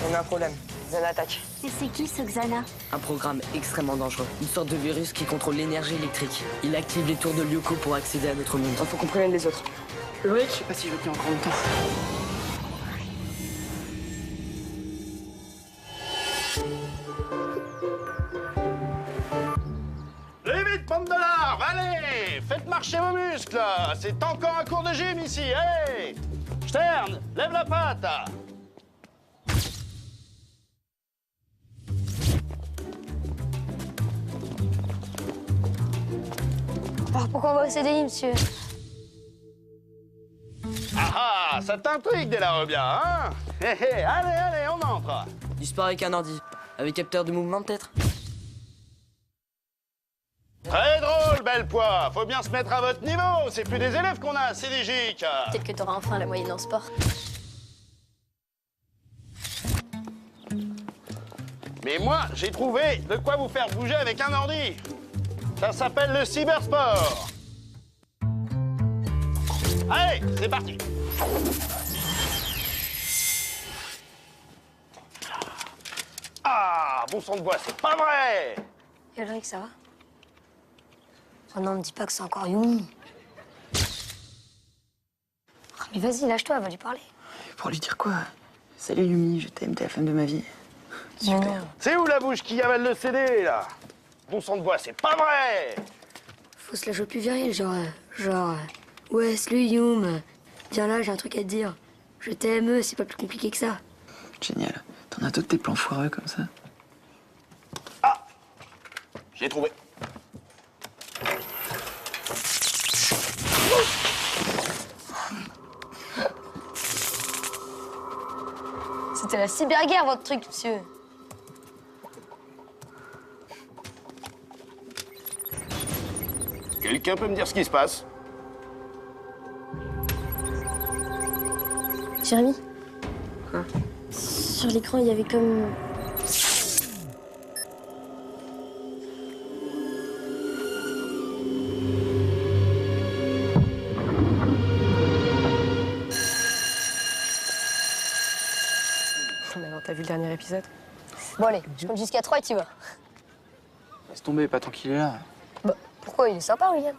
On a un problème. Xana attaque. Et c'est qui ce Xana? Un programme extrêmement dangereux. Une sorte de virus qui contrôle l'énergie électrique. Il active les tours de Lyoko pour accéder à notre monde. Il faut qu'on prévienne les autres. Ulrich, je sais pas si je vais tenir encore longtemps. Allez vite, bande de larves, allez! Faites marcher vos muscles! C'est encore un cours de gym ici, allez! Stern, lève la patte! Alors pourquoi on va au CDI, monsieur? Ah ah, ça t'intrigue dès la bien, hein? Hé hé, allez, on entre! Disparaît avec un ordi. Avec capteur de mouvement, peut-être? Très drôle, belle poix! Faut bien se mettre à votre niveau, c'est plus des élèves qu'on a, c'est des gics! Peut-être que t'auras enfin la moyenne en sport. Mais moi, j'ai trouvé de quoi vous faire bouger avec un ordi. Ça s'appelle le cybersport. Allez, c'est parti. Ah, bon sang de bois, c'est pas vrai. Ulrich, ça va? Oh non, me dis pas que c'est encore Yumi. Oh, mais vas-y, lâche-toi, va lui parler. Pour lui dire quoi? Salut Yumi, je t'aime, t'es la femme de ma vie. Non, non. C'est où la bouche qui avale le CD, là? Bon sang de bois, c'est pas vrai. Faut se la jouer plus viril, ouais, salut Yum. Viens là, j'ai un truc à te dire. Je t'aime, c'est pas plus compliqué que ça. Génial. T'en as d'autres tes plans foireux comme ça? Ah, j'ai trouvé. C'était la cyberguerre, votre truc, monsieur. Quelqu'un peut me dire ce qui se passe? Jérémy? Sur l'écran, il y avait comme... Alors, t'as vu le dernier épisode? Bon allez, je compte jusqu'à 3 et tu vas. Laisse tomber, pas tant qu'il est là. Bah, pourquoi? Il est sympa, William.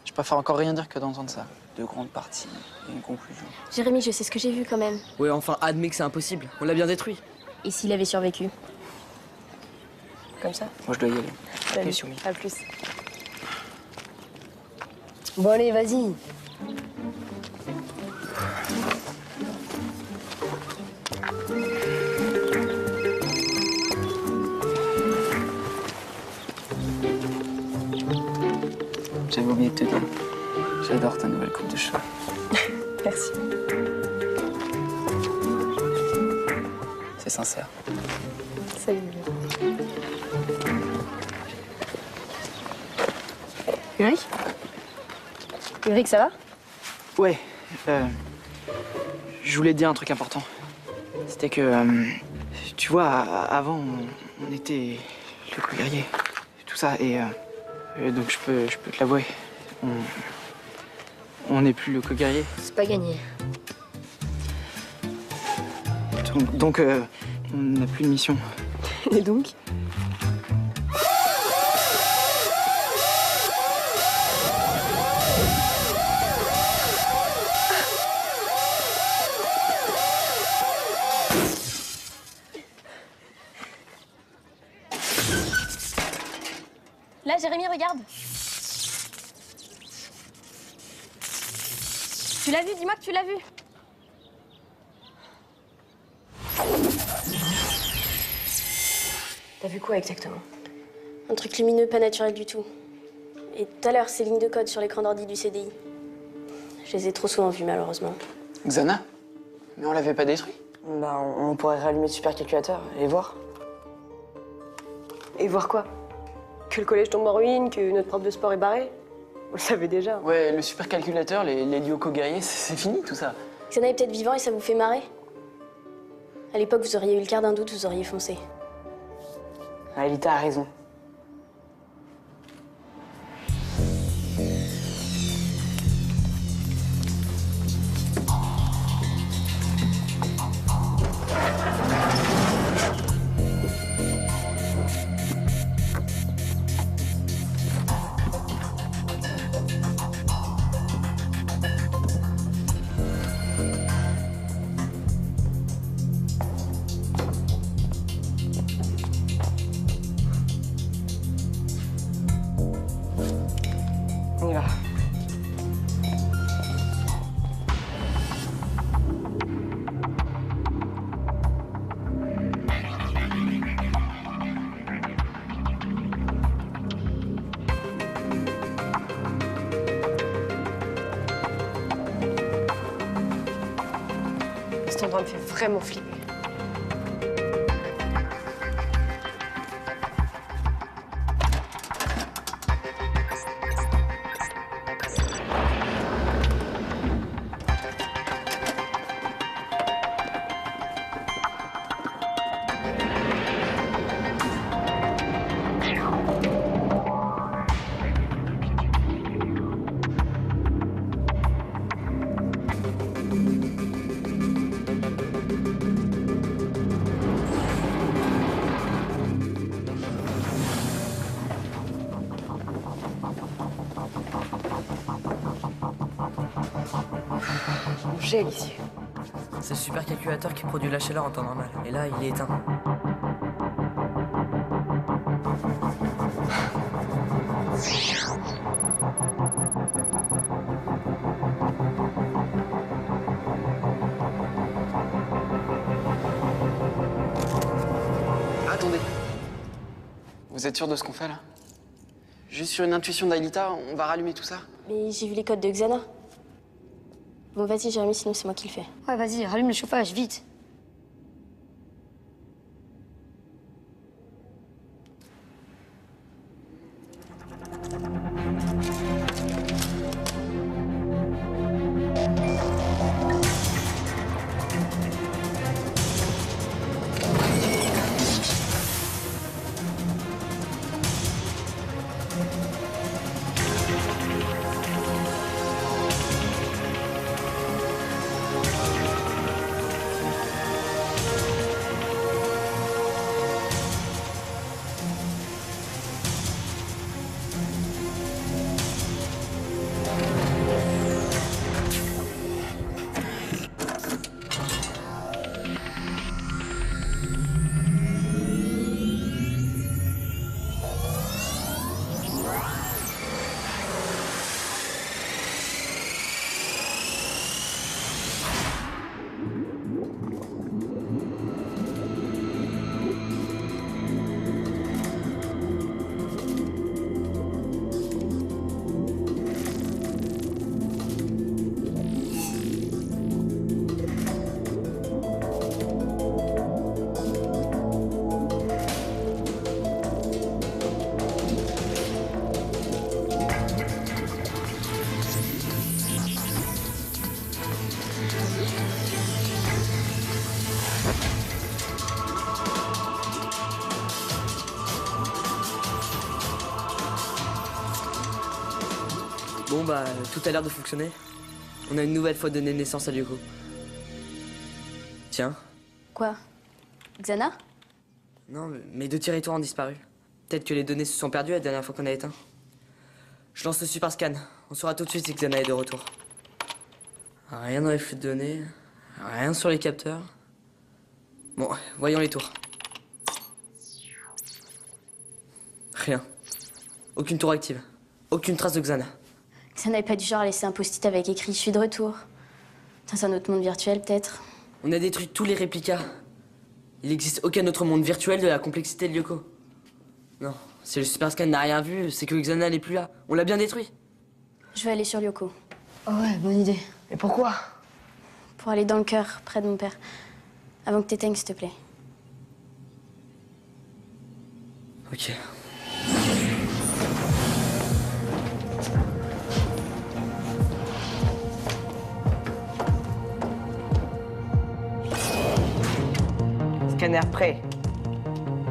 Je préfère encore rien dire que d'entendre ça. Deux grandes parties et une conclusion. Jérémy, je sais ce que j'ai vu quand même. Ouais, enfin, admets que c'est impossible. On l'a bien détruit. Et s'il avait survécu? Comme ça? Moi, je dois y aller. Salut. Ok, Yumi. À plus. Bon allez, vas-y. J'avais oublié de te dire. J'adore ta nouvelle coupe de cheveux. Merci. C'est sincère. Salut. Ulrich? Ulrich, ça va? Ouais, je voulais te dire un truc important. C'était que, tu vois, avant, on était le co-guerrier, tout ça, et donc je peux te l'avouer, on n'est plus le co-guerrier. C'est pas gagné. Donc, on n'a plus de mission. Et donc? Là, Jérémy, regarde. Tu l'as vu? Dis-moi que tu l'as vu. T'as vu quoi exactement? Un truc lumineux, pas naturel du tout. Et tout à l'heure, ces lignes de code sur l'écran d'ordi du CDI. Je les ai trop souvent vues, malheureusement. Xana? Mais on l'avait pas détruit. Bah, on pourrait rallumer le supercalculateur et voir. Et voir quoi? Que le collège tombe en ruine, que notre prof de sport est barré? On le savait déjà. Ouais, le supercalculateur, les Lyoko guerriers, c'est fini tout ça. Xana est peut-être vivant et ça vous fait marrer. À l'époque, vous auriez eu le quart d'un doute, vous auriez foncé. Alita a raison. Cet endroit me fait vraiment flipper. On gèle ici. C'est le supercalculateur qui produit la chaleur en temps normal. Et là, il est éteint. Attendez. Vous êtes sûr de ce qu'on fait là? Juste sur une intuition d'Aelita, on va rallumer tout ça? Mais j'ai vu les codes de Xana. Bon, vas-y, Jérémy, sinon c'est moi qui le fais. Ouais, vas-y, rallume le chauffage, vite. Bon bah, tout a l'air de fonctionner. On a une nouvelle fois donné naissance à Lyoko. Tiens. Quoi? Xana? Non, mes 2 territoires ont disparu. Peut-être que les données se sont perdues la dernière fois qu'on a éteint. Je lance le super scan. On saura tout de suite si Xana est de retour. Rien dans les flux de données. Rien sur les capteurs. Bon, voyons les tours. Rien. Aucune tour active. Aucune trace de Xana. Xana n'est pas du genre à laisser un post-it avec écrit « Je suis de retour ». Dans un autre monde virtuel, peut-être. On a détruit tous les réplicas. Il n'existe aucun autre monde virtuel de la complexité de Lyoko. Non, si le super scan n'a rien vu, c'est que Xana n'est plus là. On l'a bien détruit. Je vais aller sur Lyoko. Oh ouais, bonne idée. Mais pourquoi? Pour aller dans le cœur, près de mon père. Avant que t'éteignes, s'il te plaît. Ok. Scanner prêt.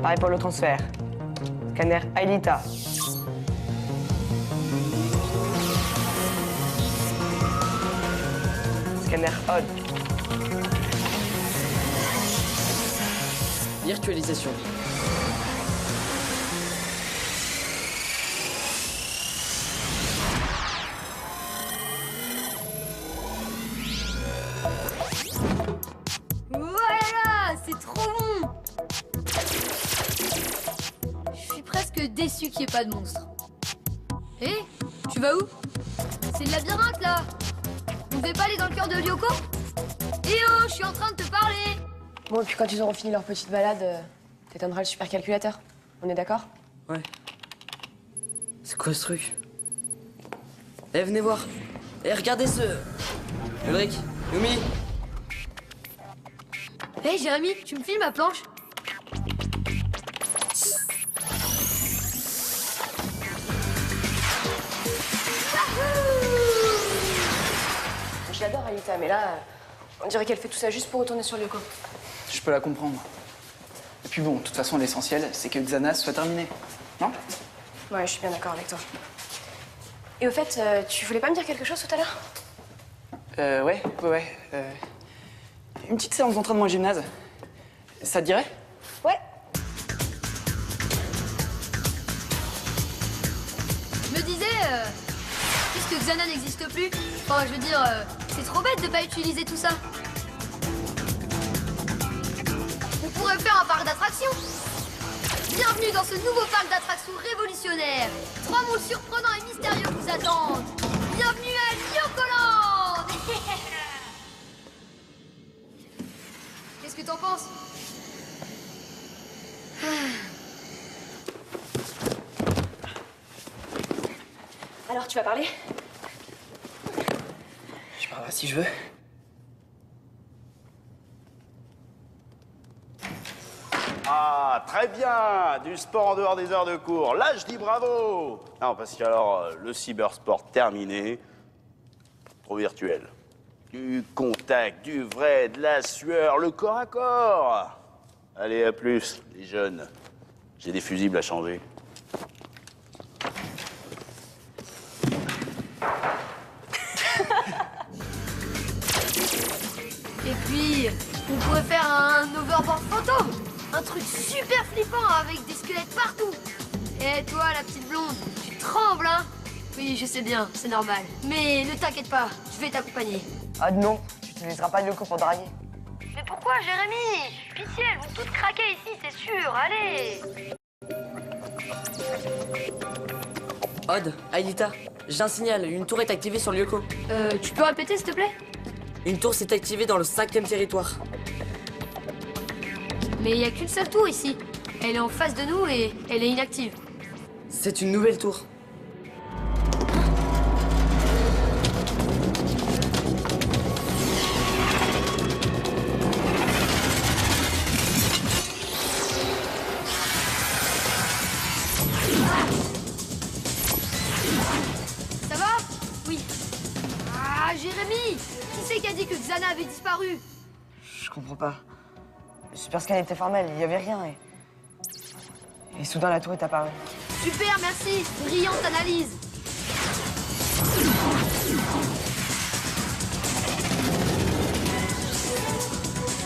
Pareil pour le transfert. Scanner Aelita. Scanner on. Virtualisation. Voilà, c'est trop bon. Je suis presque déçu qu'il n'y ait pas de monstre. Hé, tu vas où? C'est le labyrinthe, là. On devait pas aller dans le cœur de Lyoko? Eh oh, je suis en train de te parler. Bon, et puis quand ils auront fini leur petite balade, t'éteindras le supercalculateur. On est d'accord? Ouais. C'est quoi ce truc? Eh, venez voir. Eh, regardez ce... Ulrich, Yumi. Hé Jérémy, tu me filmes ma planche? Je l'adore, Alita, mais là, on dirait qu'elle fait tout ça juste pour retourner sur Lyoko. Je peux la comprendre. Et puis bon, de toute façon, l'essentiel, c'est que Xana soit terminée. Non? Ouais, je suis bien d'accord avec toi. Et au fait, tu voulais pas me dire quelque chose tout à l'heure? Ouais. Une petite séance d'entraînement au gymnase. Ça te dirait? Ouais. Je me disais, puisque Xana n'existe plus, enfin, je veux dire, c'est trop bête de pas utiliser tout ça. On pourrait faire un parc d'attractions. Bienvenue dans ce nouveau parc d'attractions révolutionnaire. 3 mondes surprenants et mystérieux vous attendent. Bienvenue à Lyokoland. Qu'est-ce que t'en penses? Alors, tu vas parler? Je parlerai si je veux. Ah, très bien. Du sport en dehors des heures de cours. Là, je dis bravo. Non, parce qu'alors, le cybersport terminé, trop virtuel. Du contact, du vrai, de la sueur, le corps à corps. Allez, à plus, les jeunes. J'ai des fusibles à changer. Et puis, on pourrait faire un overboard fantôme. Un truc super flippant avec des squelettes partout. Et toi, la petite blonde, tu trembles, hein? Oui, je sais bien, c'est normal. Mais ne t'inquiète pas, je vais t'accompagner. Odd, non. Tu n'utiliseras pas Lyoko pour draguer. Mais pourquoi, Jérémy? Pitié, elles vont toutes craquer ici, c'est sûr. Allez! Odd, Aelita, j'ai un signal. Une tour est activée sur Lyoko. Tu peux répéter, s'il te plaît? Une tour s'est activée dans le 5e territoire. Mais il n'y a qu'une seule tour ici. Elle est en face de nous et elle est inactive. C'est une nouvelle tour. Ça va? Oui. Ah, Jérémy! Qui c'est qui a dit que Xana avait disparu? Je comprends pas. Le super scan était formel, il y avait rien et soudain la tour est apparue. Super, merci. Brillante analyse.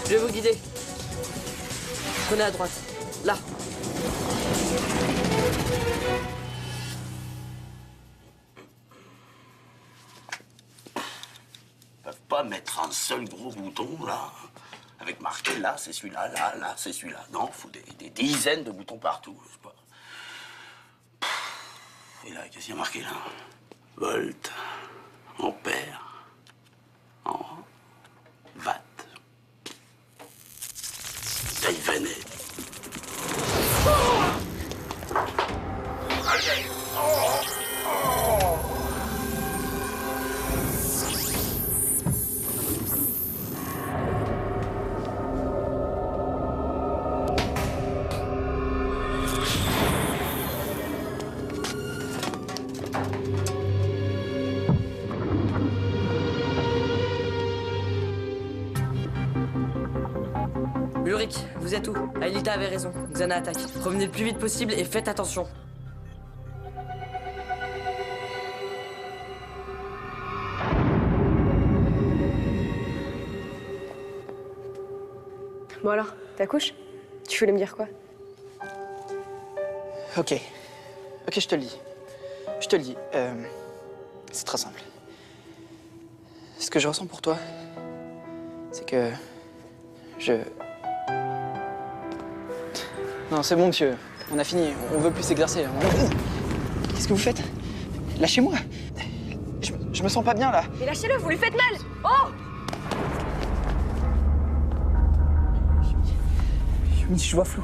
Je vais vous guider. Prenez à droite. Là. Ils peuvent pas mettre un seul gros bouton, là. Avec marqué là, c'est celui-là, là, c'est celui-là. Non, faut des dizaines de boutons partout. Je sais pas. Et là, qu'est-ce qu'il y a marqué là? Volt, ampère, en watt. Taille vanette. Ulrich, vous êtes où? Aelita avait raison. Xana attaque. Revenez le plus vite possible et faites attention. Bon alors, t'accouches? Tu voulais me dire quoi? Ok, je te le dis. Je te le dis. C'est très simple. Ce que je ressens pour toi, c'est que Non, c'est bon, monsieur. On a fini. On veut plus s'exercer. Qu'est-ce que vous faites? Lâchez-moi. Je me sens pas bien, là. Mais lâchez-le, vous lui faites mal! Oh! Je vois flou.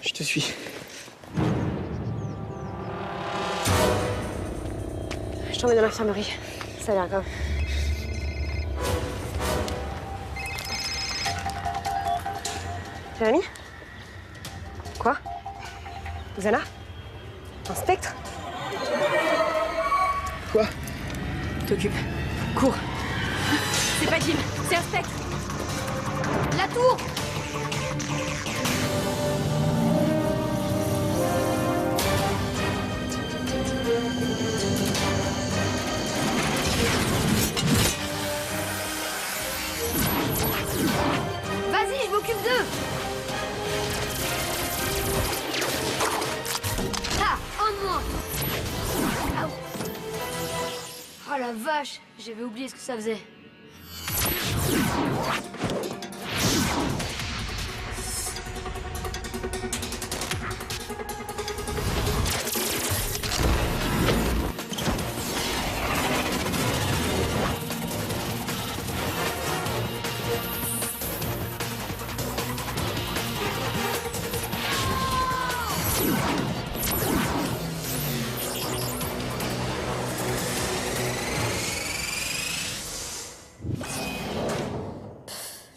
Je te suis. Je t'emmène dans l'infirmerie. Ça a l'air grave. Jérémy? Quoi? Xana? Un spectre? Quoi? T'occupe. Cours. C'est pas Jim, c'est un spectre. La tour! Vas-y, je m'occupe d'eux! Ah, un de moins! Ah. Oh la vache, j'avais oublié ce que ça faisait.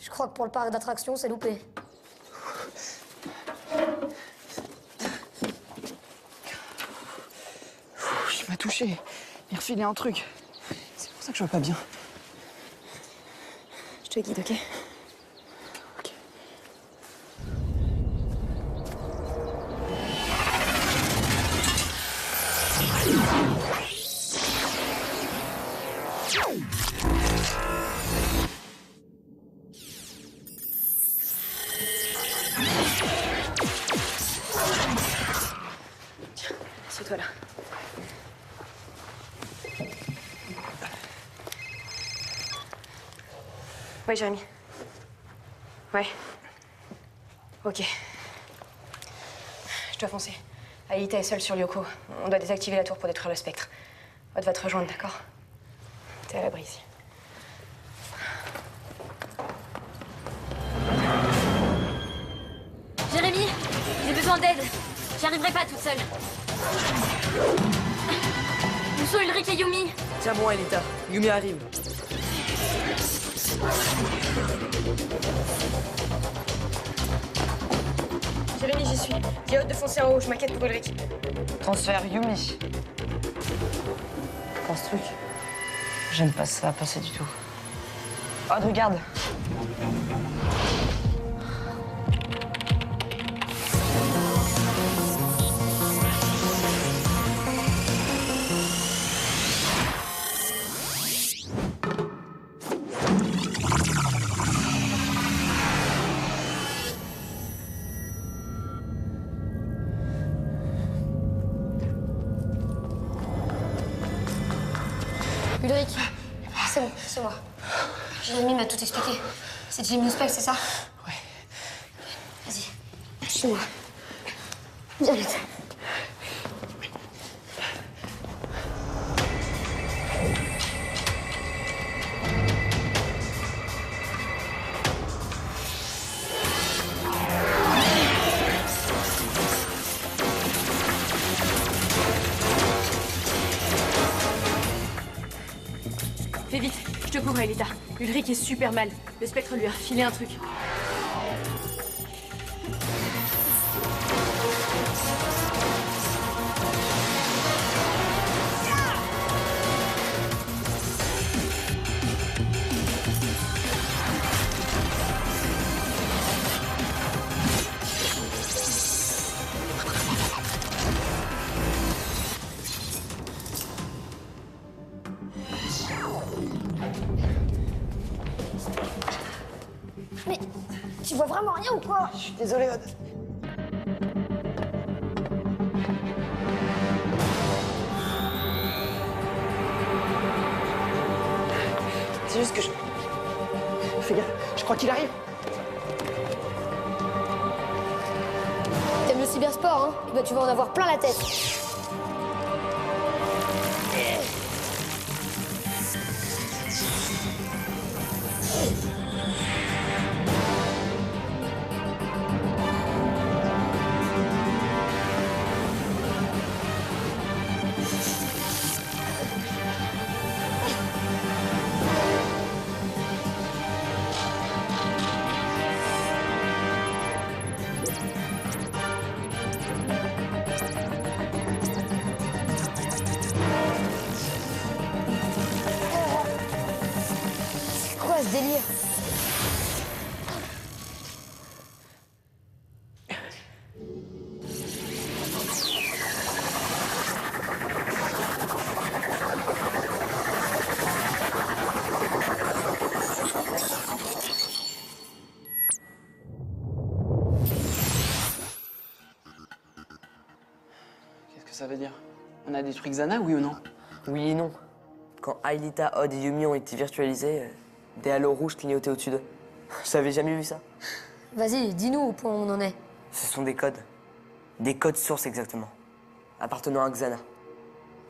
Je crois que pour le parc d'attractions, c'est loupé. Il m'a touché. Il refilait un truc. C'est pour ça que je vais pas bien. Je te guide, ok? Ok. Assieds-toi là. Ouais, Jérémy. Ouais. Ok. Je dois foncer. Aïta est seule sur Lyoko. On doit désactiver la tour pour détruire le spectre. Odd va te rejoindre, d'accord? T'es à l'abri ici. Jérémy, j'ai besoin d'aide. J'y arriverai pas toute seule. Où sont Ulrich et Yumi? Tiens bon, Elita. Yumi arrive. Jérémy, j'y suis. Dis à Odd de foncer en haut, je m'inquiète pour Ulrich. Transfert Yumi. Pour ce truc, j'aime pas ça va passer du tout. Odd, regarde. Ulrich, c'est bon, c'est moi. Jérémy m'a tout expliqué. C'est Jim le spectre, c'est ça? Ouais. Vas-y, suis-moi. Viens vite. Fais vite, je te couvre, Elita. Ulrich est super mal. Le spectre lui a refilé un truc. Mais tu vois vraiment rien ou quoi? Je suis désolé, Odd. C'est juste que je... Fais gaffe, je crois qu'il arrive. T'aimes le cybersport, hein? Eh ben, tu vas en avoir plein la tête. ce délire? Qu'est-ce que ça veut dire? On a détruit Xana, oui ou non? Oui et non. Quand Aelita, Odd et Yumi ont été virtualisés, des halos rouges clignotaient au-dessus d'eux. J'avais jamais vu ça. Vas-y, dis-nous au point où on en est. Ce sont des codes. Des codes sources exactement. Appartenant à Xana.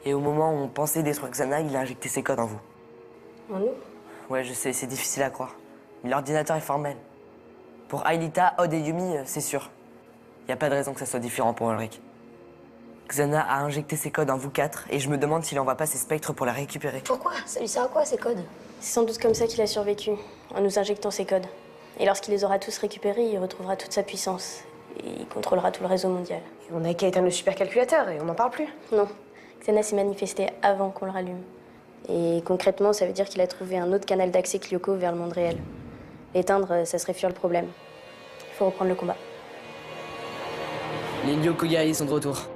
Et au moment où on pensait détruire Xana, il a injecté ces codes en vous. En nous? Ouais, je sais, c'est difficile à croire. Mais l'ordinateur est formel. Pour Aelita, Odd et Yumi, c'est sûr. Y a pas de raison que ça soit différent pour Ulrich. Xana a injecté ses codes en vous quatre, et je me demande s'il envoie pas ses spectres pour les récupérer. Pourquoi? Ça lui sert à quoi, ces codes? C'est sans doute comme ça qu'il a survécu, en nous injectant ces codes. Et lorsqu'il les aura tous récupérés, il retrouvera toute sa puissance. Et il contrôlera tout le réseau mondial. On a qu'à éteindre le supercalculateur et on n'en parle plus. Non, Xana s'est manifesté avant qu'on le rallume. Et concrètement, ça veut dire qu'il a trouvé un autre canal d'accès que Lyoko vers le monde réel. L'éteindre, ça serait fuir le problème. Il faut reprendre le combat. Les Lyoko guerriers sont de retour.